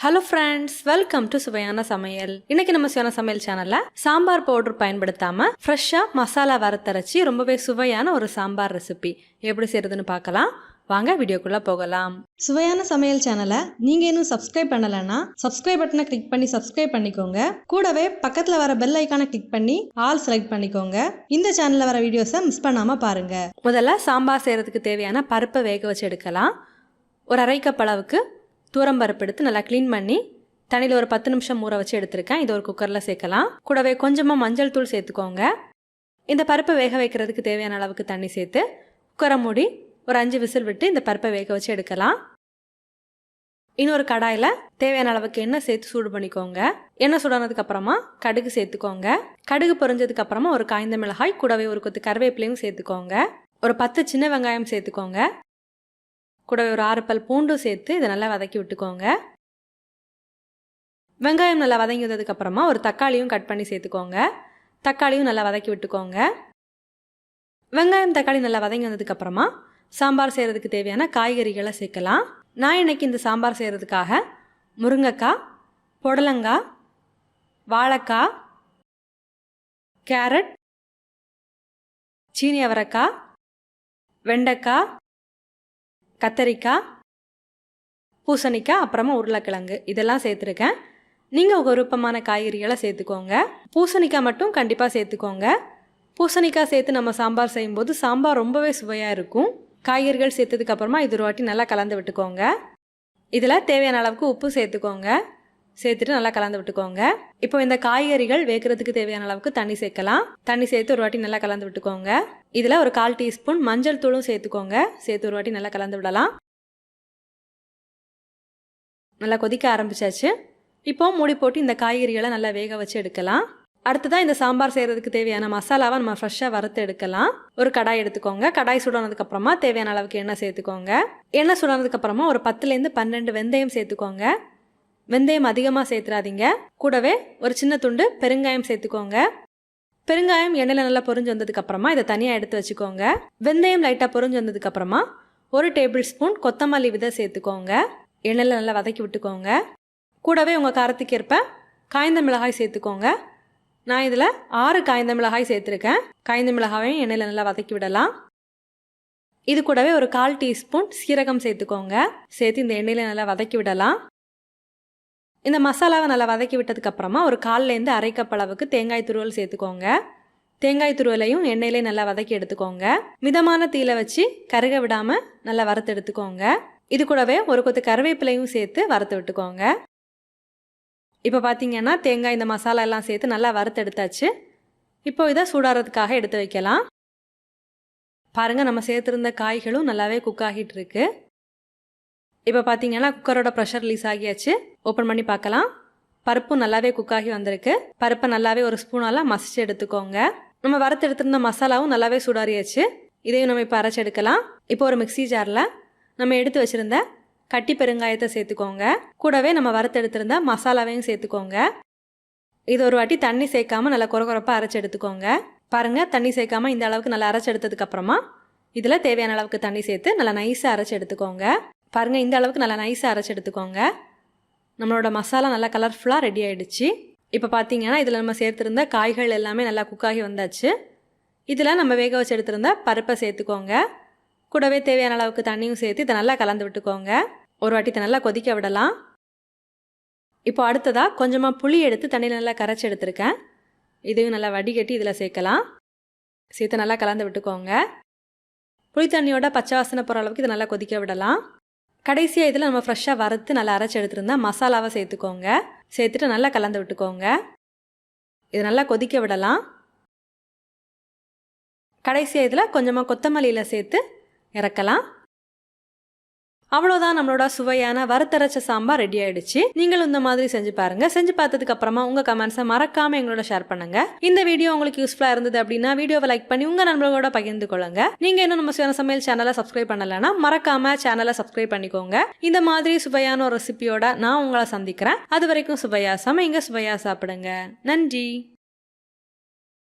Hello friends, welcome to Suvaiyana Samayal. இன்னைக்கு நம்ம சுவையான சமையல் சேனல்ல சாம்பார் பவுடர் பயன்படுத்தாம ஃப்ரெஷ்ஷா மசாலா வறுத்தரைச்சி ரொம்பவே சுவையான ஒரு சாம்பார் ரெசிபி எப்படி செய்யறதுன்னு பார்க்கலாம். வாங்க வீடியோக்குள்ள போகலாம். சுவையான சமையல் சேனலை நீங்க இன்னும் சப்ஸ்கிரைப் பண்ணலன்னா சப்ஸ்கிரைப் பட்டனை கிளிக் பண்ணி சப்ஸ்கிரைப் பண்ணிக்கோங்க. கூடவே பக்கத்துல வர பெல் ஐகானை கிளிக் பண்ணி ஆல் செலக்ட் பண்ணிக்கோங்க. இந்த சேனல்ல வர வீடியோஸை மிஸ் பண்ணாம பாருங்க. முதல்ல சாம்பார் செய்யறதுக்கு தேவையான பருப்பை வேக வச்சு எடுக்கலாம். ஒரு அரை கப் அளவுக்கு தூரம் பருப்பு எடுத்து நல்லா க்ளீன் பண்ணி தண்ணியில் ஒரு 10 நிமிஷம் ஊற வச்சு எடுத்திருக்கேன். இது ஒரு குக்கரில் சேர்க்கலாம். கூடவே கொஞ்சமாக மஞ்சள் தூள் சேர்த்துக்கோங்க. இந்த பருப்பை வேக வைக்கிறதுக்கு தேவையான அளவுக்கு தண்ணி சேர்த்து குக்கரை மூடி ஒரு 5 விசில் விட்டு இந்த பருப்பை வேக வச்சு எடுக்கலாம். இன்னொரு கடாயில் தேவையான அளவுக்கு எண்ணெய் சேர்த்து சூடு பண்ணிக்கோங்க. எண்ணெய் சூடானதுக்கு அப்புறமா கடுகு சேர்த்துக்கோங்க. கடுகு பொரிஞ்சதுக்கு அப்புறமா ஒரு காய்ந்த மிளகாய் கூடவே ஒரு கொத்து கருவேப்பிலையும் சேர்த்துக்கோங்க. ஒரு 10 சின்ன வெங்காயம் சேர்த்துக்கோங்க. கூடவே ஒரு 6 பல் பூண்டும் சேர்த்து இதை நல்லா வதக்கி விட்டுக்கோங்க. வெங்காயம் நல்லா வதங்கி வந்ததுக்கு அப்புறமா ஒரு தக்காளியும் கட் பண்ணி சேர்த்துக்கோங்க. தக்காளியும் நல்லா வதக்கி விட்டுக்கோங்க. வெங்காயம் தக்காளி நல்லா வதங்கி வந்ததுக்கு அப்புறமா சாம்பார் செய்கிறதுக்கு தேவையான காய்கறிகளை சேர்க்கலாம். நான் இன்னைக்கு இந்த சாம்பார் செய்கிறதுக்காக முருங்கைக்காய், புடலங்காய், வாழைக்காய், கேரட், சீனி அவரைக்காய், வெண்டைக்காய், கத்தரிக்காய், பூசணிக்காய், அப்புறமா உருளைக்கிழங்கு இதெல்லாம் சேர்த்துருக்கேன். நீங்கள் உங்கள் விருப்பமான காய்கறிகளை சேர்த்துக்கோங்க. பூசணிக்காய் மட்டும் கண்டிப்பாக சேர்த்துக்கோங்க. பூசணிக்காய் சேர்த்து நம்ம சாம்பார் செய்யும்போது சாம்பார் ரொம்பவே சுவையாக இருக்கும். காய்கறிகள் சேர்த்ததுக்கு அப்புறமா இது ஒரு வாட்டி நல்லா கலந்து விட்டுக்கோங்க. இதில் தேவையான அளவுக்கு உப்பு சேர்த்துக்கோங்க. சேர்த்துட்டு நல்லா கலந்து விட்டுக்கோங்க. இப்போ இந்த காய்கறிகள் வேகிறதுக்கு தேவையான அளவுக்கு தண்ணி சேர்க்கலாம். தண்ணி சேர்த்து ஒரு வாட்டி நல்லா கலந்து விட்டுக்கோங்க. இதில் ஒரு 1/4 டீஸ்பூன் மஞ்சள் தூளும் சேர்த்துக்கோங்க. சேர்த்து ஒரு வாட்டி நல்லா கலந்து விடலாம். நல்லா கொதிக்க ஆரம்பிச்சாச்சு. இப்போ மூடி போட்டு இந்த காய்கறிகளை நல்லா வேக வச்சு எடுக்கலாம். அடுத்ததான் இந்த சாம்பார் செய்கிறதுக்கு தேவையான மசாலாவை நம்ம ஃப்ரெஷ்ஷாக வறுத்து எடுக்கலாம். ஒரு கடாய் எடுத்துக்கோங்க. கடாய் சூடானதுக்கு அப்புறமா தேவையான அளவுக்கு எண்ணெய் சேர்த்துக்கோங்க. எண்ணெய் சூடானதுக்கு அப்புறமா ஒரு 10லேருந்து 12 வெந்தயம் சேர்த்துக்கோங்க. வெந்தயம் அதிகமாக சேர்த்துறாதீங்க. கூடவே ஒரு சின்ன துண்டு பெருங்காயம் சேர்த்துக்கோங்க. பெருங்காயம் எண்ணெயில் நல்லா பொரிஞ்சு வந்ததுக்கு அப்புறமா இதை தனியாக எடுத்து வச்சுக்கோங்க. வெந்தயம் லைட்டாக பொரிஞ்சு வந்ததுக்கு அப்புறமா 1 டேபிள் ஸ்பூன் கொத்தமல்லி விதை சேர்த்துக்கோங்க. எண்ணெயில் நல்லா வதக்கி விட்டுக்கோங்க. கூடவே உங்கள் காரத்துக்கு ஏற்ப காய்ந்த மிளகாய் சேர்த்துக்கோங்க. நான் இதில் 6 காய்ந்த மிளகாய் சேர்த்துருக்கேன். காய்ந்த மிளகாயையும் எண்ணெயில் நல்லா வதக்கி விடலாம். இது கூடவே ஒரு 1/4 டீஸ்பூன் சீரகம் சேர்த்துக்கோங்க. சேர்த்து இந்த எண்ணெயில் நல்லா வதக்கி விடலாம். இந்த மசாலாவை நல்லா வதக்கி விட்டதுக்கு அப்புறமா ஒரு 1/4லேருந்து அரை கப் அளவுக்கு தேங்காய் துருவல் சேர்த்துக்கோங்க. தேங்காய் துருவலையும் எண்ணெயிலே நல்லா வதக்கி எடுத்துக்கோங்க. மிதமான தீயில வச்சு கருக விடாமல் நல்லா வறுத்து எடுத்துக்கோங்க. இது கூடவே ஒரு கொத்து கருவேப்பிலையும் சேர்த்து வறுத்து விட்டுக்கோங்க. இப்போ பார்த்தீங்கன்னா தேங்காய் இந்த மசாலா எல்லாம் சேர்த்து நல்லா வறுத்து எடுத்தாச்சு. இப்போ இதை சூடாறதுக்காக எடுத்து வைக்கலாம். பாருங்கள், நம்ம சேர்த்துருந்த காய்களும் நல்லாவே குக் ஆகிட்டு இருக்கு. இப்போ பார்த்தீங்கன்னா குக்கரோட ப்ரெஷர் ரிலீஸ் ஆகியாச்சு. ஓப்பன் பண்ணி பார்க்கலாம். பருப்பும் நல்லாவே குக் ஆகி வந்திருக்கு. பருப்பை நல்லாவே ஒரு ஸ்பூனால் மசிச்சு எடுத்துக்கோங்க. நம்ம வறுத்து எடுத்திருந்த மசாலாவும் நல்லாவே சூடாறியாச்சு. இதையும் நம்ம இப்போ அரைச்சி எடுக்கலாம். இப்போ ஒரு மிக்ஸி ஜாரில் நம்ம எடுத்து வச்சுருந்த கட்டி பெருங்காயத்தை சேர்த்துக்கோங்க. கூடவே நம்ம வறுத்து எடுத்திருந்த மசாலாவையும் சேர்த்துக்கோங்க. இது ஒரு வாட்டி தண்ணி சேர்க்காம நல்லா கொரகொரப்பாக அரைச்சி எடுத்துக்கோங்க. பாருங்கள், தண்ணி சேர்க்காம இந்த அளவுக்கு நல்லா அரைச்சி எடுத்ததுக்கு அப்புறமா இதில் தேவையான அளவுக்கு தண்ணி சேர்த்து நல்லா நைஸாக அரைச்சி எடுத்துக்கோங்க. பாருங்கள், இந்த அளவுக்கு நல்லா நைஸாக அரைச்சி எடுத்துக்கோங்க. நம்மளோட மசாலா நல்லா கலர்ஃபுல்லாக ரெடி ஆகிடுச்சு. இப்போ பார்த்தீங்கன்னா இதில் நம்ம சேர்த்துருந்த காய்கள் எல்லாமே நல்லா குக்காகி வந்தாச்சு. இதில் நம்ம வேக வச்சு எடுத்திருந்த பருப்பை சேர்த்துக்கோங்க. கூடவே தேவையான அளவுக்கு தண்ணியும் சேர்த்து இதை நல்லா கலந்து விட்டுக்கோங்க. ஒரு வாட்டி இதை நல்லா கொதிக்க விடலாம். இப்போ அடுத்ததாக கொஞ்சமாக புளி எடுத்து தண்ணியில் நல்லா கரைச்சி எடுத்திருக்கேன். இதையும் நல்லா வடிகட்டி இதில் சேர்க்கலாம். சேர்த்து நல்லா கலந்து விட்டுக்கோங்க. புளி தண்ணியோட பச்சை வாசனை போகிற அளவுக்கு இதை நல்லா கொதிக்க விடலாம். கடைசியாக இதில் நம்ம ஃப்ரெஷ்ஷாக வறுத்து நல்லா அரைச்சி எடுத்துருந்தா மசாலாவை சேர்த்துக்கோங்க. சேர்த்துட்டு நல்லா கலந்து விட்டுக்கோங்க. இது நல்லா கொதிக்க விடலாம். கடைசியாக இதில் கொஞ்சமாக கொத்தமல்லியில் சேர்த்து இறக்கலாம். அவ்வளோதான், நம்மளோட சுவையான வறுத்தரைச்ச சாம்பார் ரெடி ஆயிடுச்சு. நீங்களும் இந்த மாதிரி செஞ்சு பாருங்க. செஞ்சு பார்த்ததுக்கு அப்புறமா உங்க கமெண்ட்ஸை மறக்காம எங்களோட ஷேர் பண்ணுங்க. இந்த வீடியோ உங்களுக்கு யூஸ்ஃபுல்லா இருந்தது அப்படின்னா வீடியோவை லைக் பண்ணி உங்க நண்பர்களோட பகிர்ந்து கொள்ளுங்க. நீங்க இன்னும் நம்ம சுவையான சமையல் சேனலை சப்ஸ்கிரைப் பண்ணலன்னா மறக்காம சேனலை சப்ஸ்கிரைப் பண்ணிக்கோங்க. இந்த மாதிரி சுவையான ஒரு ரெசிபியோட நான் உங்களை சந்திக்கிறேன். அது வரைக்கும் சுவையா சமைங்க, சுவையா சாப்பிடுங்க. நன்றி.